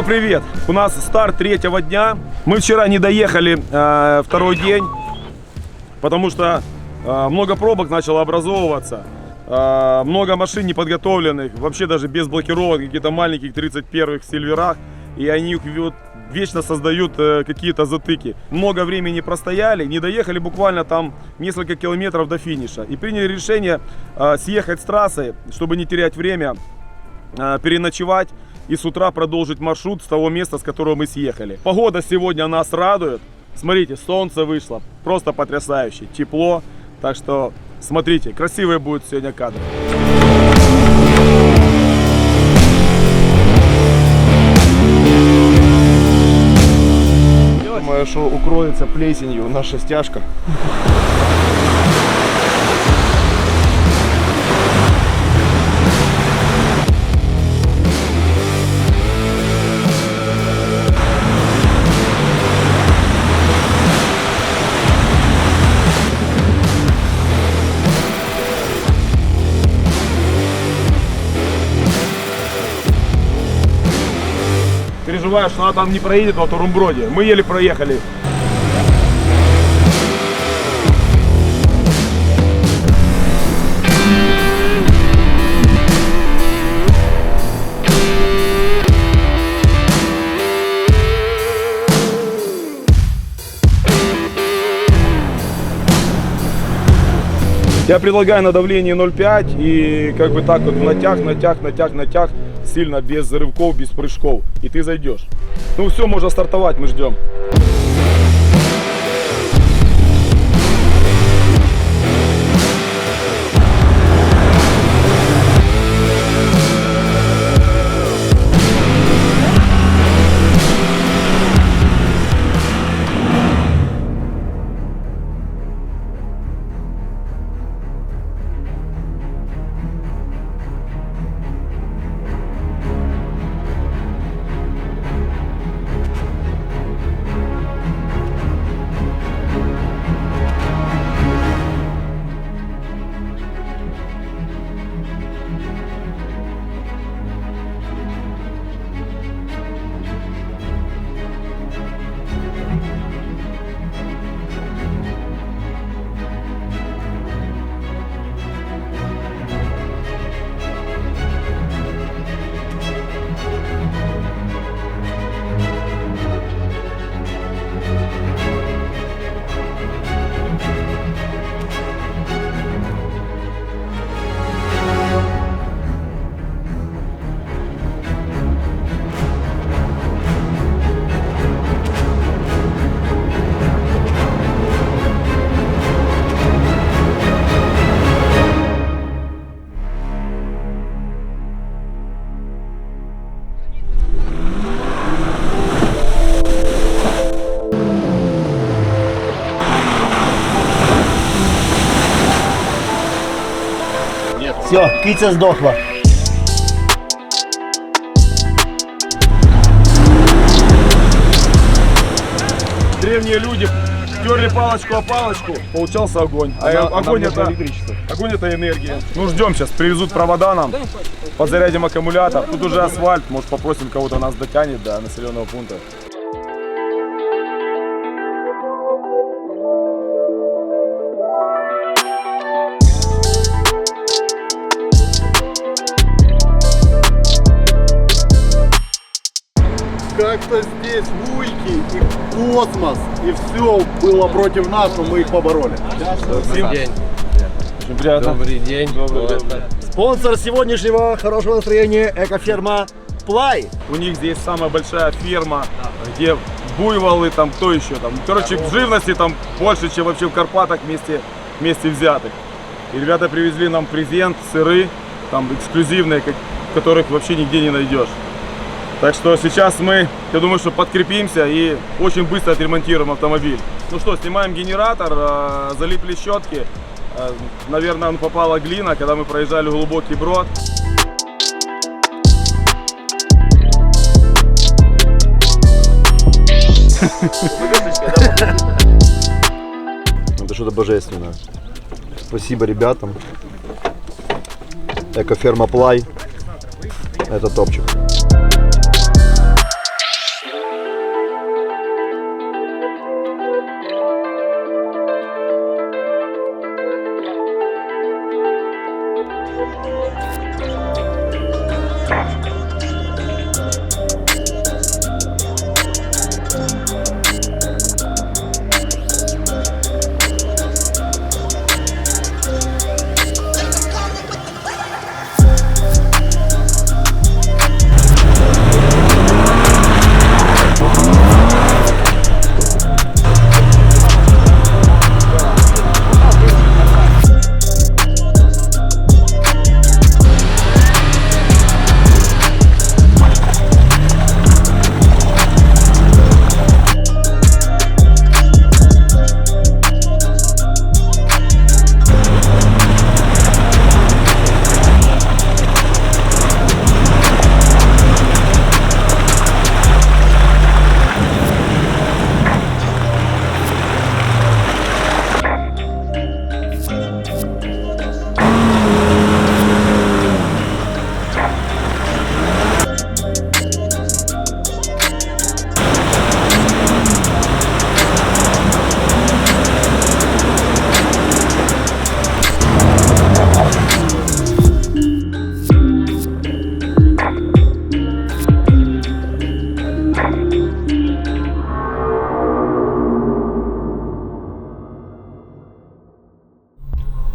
привет! У нас старт третьего дня. Мы вчера не доехали второй день, потому что много пробок начало образовываться. Много машин неподготовленных, вообще даже без блокировок, какие-то маленьких 31-х сильверах. И они вот вечно создают какие-то затыки. Много времени простояли, не доехали буквально там несколько километров до финиша. И приняли решение съехать с трассы, чтобы не терять время, переночевать и с утра продолжить маршрут с того места, с которого мы съехали. Погода сегодня нас радует. Смотрите, солнце вышло, просто потрясающе, тепло. Так что смотрите, красивые будут сегодня кадры. Думаю, что укроется плесенью наша стяжка. Переживаю, что она там не проедет в Турумброде. Мы еле проехали. Я предлагаю на давлении 0,5 и как бы так вот натяг, сильно, без рывков, без прыжков. И ты зайдешь. Ну все, можно стартовать, мы ждем. Все, киця сдохла. Древние люди терли палочку о палочку, получался огонь. Огонь это энергия. Ну ждем сейчас, привезут провода нам, подзарядим аккумулятор. Тут уже асфальт, может попросим кого-то нас дотянет до населенного пункта. Как-то здесь вуйки и космос, и все было против нас, но мы их побороли. Добрый день. Очень приятно. Добрый день. Спонсор сегодняшнего хорошего настроения — экоферма Play. У них здесь самая большая ферма, где буйволы, там кто еще там. Короче, живности там больше, чем вообще в Карпатах вместе взятых. И ребята привезли нам презент, сыры, там эксклюзивные, которых вообще нигде не найдешь. Так что сейчас мы, я думаю, что подкрепимся и очень быстро отремонтируем автомобиль. Ну что, снимаем генератор, залипли щетки. Наверное, попала глина, когда мы проезжали глубокий брод. Это что-то божественное. Спасибо ребятам. Экоферма Play. Это топчик.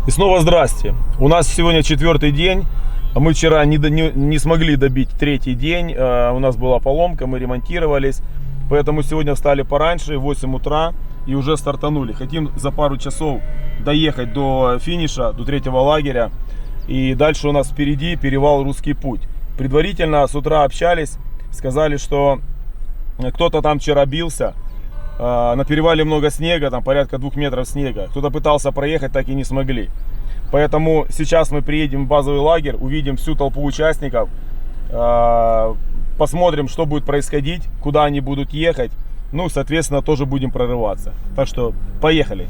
И снова здрасте. У нас сегодня 4-й день. Мы вчера не смогли добить 3-й день. У нас была поломка, мы ремонтировались. Поэтому сегодня встали пораньше, в 8 утра, и уже стартанули. Хотим за пару часов доехать до финиша, до 3-го лагеря. И дальше у нас впереди перевал Русский путь. Предварительно с утра общались, сказали, что кто-то там вчера бился. На перевале много снега, там порядка 2 метров снега. Кто-то пытался проехать, так и не смогли. Поэтому сейчас мы приедем в базовый лагерь, увидим всю толпу участников, посмотрим, что будет происходить, куда они будут ехать. Ну, соответственно, тоже будем прорываться. Так что, поехали!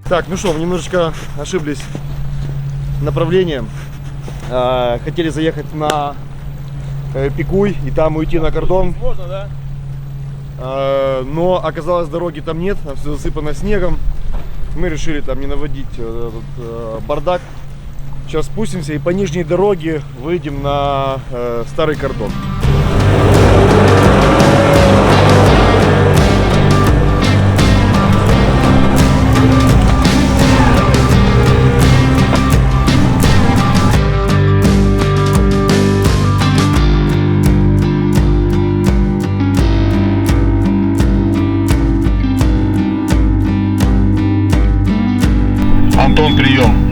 Так, ну что, мы немножечко ошиблись направлением. Хотели заехать на Пикуй и там уйти на кордон. Можно, да? Но оказалось, дороги там нет, там все засыпано снегом. Мы решили там не наводить этот бардак. Сейчас спустимся и по нижней дороге выйдем на старый кордон. Антон, прием.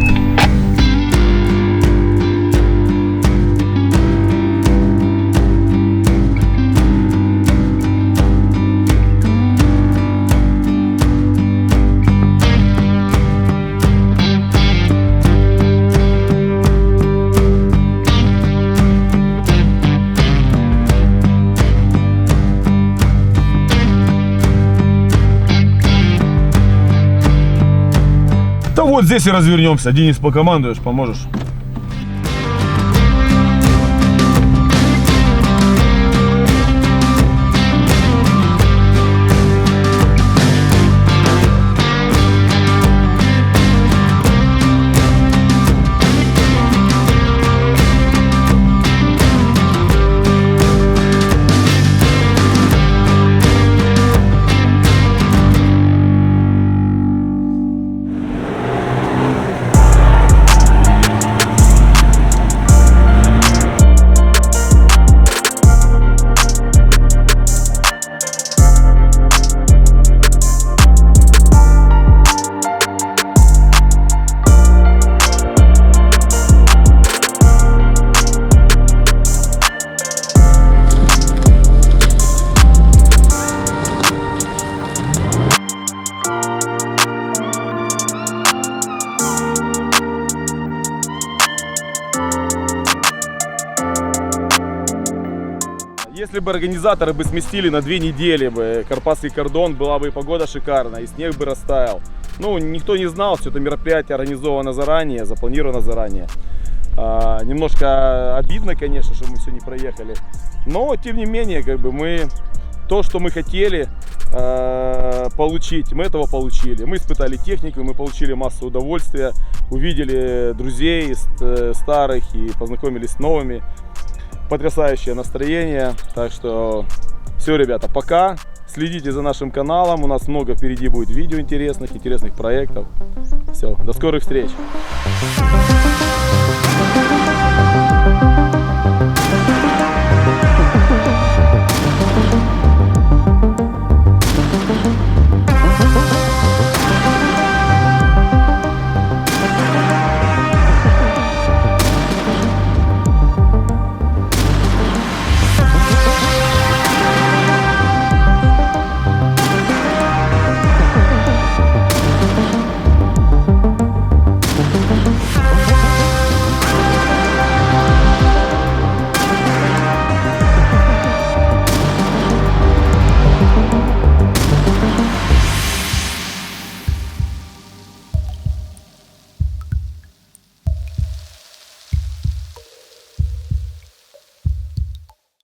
Да вот здесь и развернемся. Денис, покомандуешь, поможешь. Если бы организаторы бы сместили на 2 недели бы Карпатский кордон, была бы и погода шикарная, и снег бы растаял. Ну, никто не знал, все это мероприятие организовано заранее, запланировано заранее. Немножко обидно, конечно, что мы все не проехали. Но, тем не менее, как бы то, что мы хотели получить, мы этого получили. Мы испытали технику, мы получили массу удовольствия, увидели друзей старых и познакомились с новыми. Потрясающее настроение. Так что все, ребята, пока. Следите за нашим каналом. У нас много впереди будет видео интересных проектов. Все, до скорых встреч.